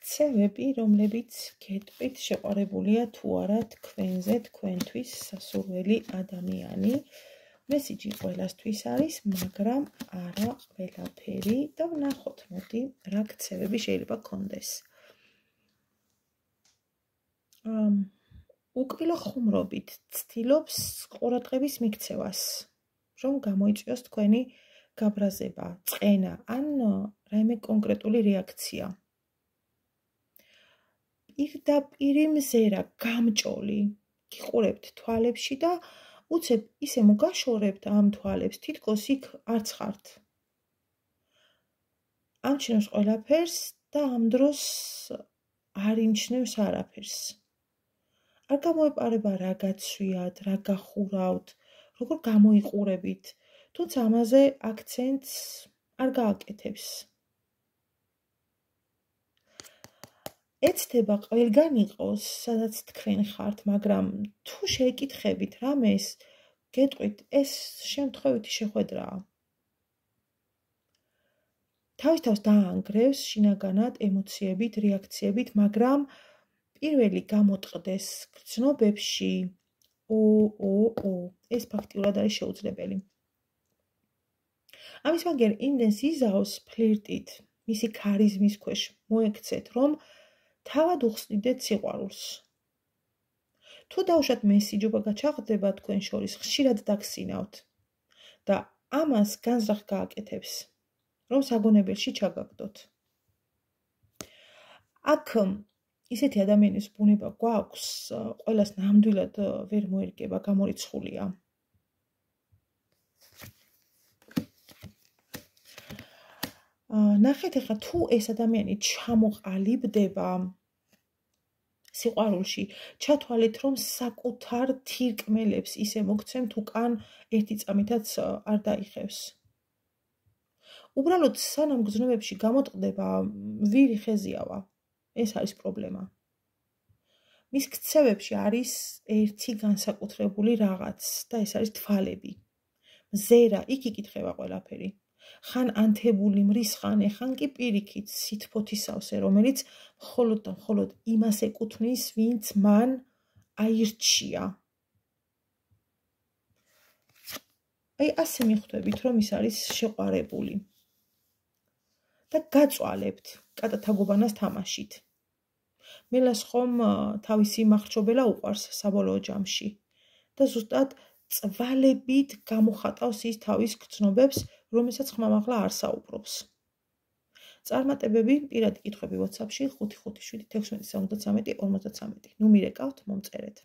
ქცევები, რომლებიც გეტყვით შეყვარებულია თუ არა თქვენზე, თქვენთვის სასურველი ადამიანი. მესიჯი ყველასთვის არის, მაგრამ არა ყველაფერი და ვნახოთ, მოდი, რა ქცევები შეიძლება გქონდეს. უკბილო ხუმრობით ცდილობს ყურადღების მიქცევას, რომ გამოიწვიოს თქვენი გაბრაზება, წყენა ან რაიმე კონკრეტული რეაქცია. პირდაპირი მზერა, გამჭოლი, გიყურებთ თვალებში და უცებ ისე მოგაშორებთ ამ თვალებს, თითქოს იქ არც ხართ. ამჩნევს ყველაფერს და ამ დროს არ იმჩნევს არაფერს. არ გამოეპარება რა გაცვიათ, რა გახურავთ, როგორ გამოიყურებით, თუმცა ამაზე აქცენტს არ გააკეთებს. ეცდება ყველგან იყოს, სადაც თქვენ ხართ, მაგრამ თუ შეეკითხებით რამეს, გეტყვით, ეს შემთხვევითი შეხვედრაა. თავის თავს დაანგრევს შინაგანად, ემოციებით, რეაქციებით, მაგრამ პირველი გამოტყდეს გრძნობებში, ეს ფაქტიურად არის შეუძლებელი. ამის მაგერ იმდენს იზავს ფლირტით, მისი ქარიზმის ქვეშ მოექცეთ, რომ თავად უხსნიდეთ სიყვარულს. თუ დაუშვათ მესიჯობა გაჩაღდება თქვენ შორის, ხშირად დაგსინავთ და ამას განზრახ გააკეთებს, რომ საგონებელში ჩაგაგდოთ. აქ ისეთი ადამიანის ბუნება გვაქვს, ყველას ნამდვილად ვერ მოერგება, გამორიცხულია. ნახეთ ახლა, თუ ეს ადამიანი ჩამოყალიბდება სიყვარულში, ჩათვალეთ, რომ საკუთარ თირკმელებს ისე მოგცემთ უკან ერთი წამითაც არ დაიხევს. უბრალოდ სანამ გრძნობებში გამოტყდება, ვირი ხეზიავა. ეს არის პრობლემა. მის ქცევებში არის ერთი განსაკუთრებული რაღაც და ეს არის თვალები. მზერა, იქ იკითხება ყველაფერი. ხან ანთებული მრისხანე, ხან კი პირიქით სითბოთისავსე, რომელიც მხოლოდ და მხოლოდ იმას ეკუთვნის, ვინც მან აირჩია. ასე მიხვდებით, რომ ის არის შეყვარებული. და გაწვალებთ კატათაგობანას თამაშით. მელას ხომ თავისი მახრჩობელა უყვარს საბოლოო ჯამში და ზუსტად წვალებით გამოხატავს ის თავის გრძნობებს, რომელსაც ხმამაღლა არ საუბრობს. წარმატებები, პირადი კითხვები WhatsApp-ში 557 16 73 53. ნუ მირეკავთ, მომწერეთ.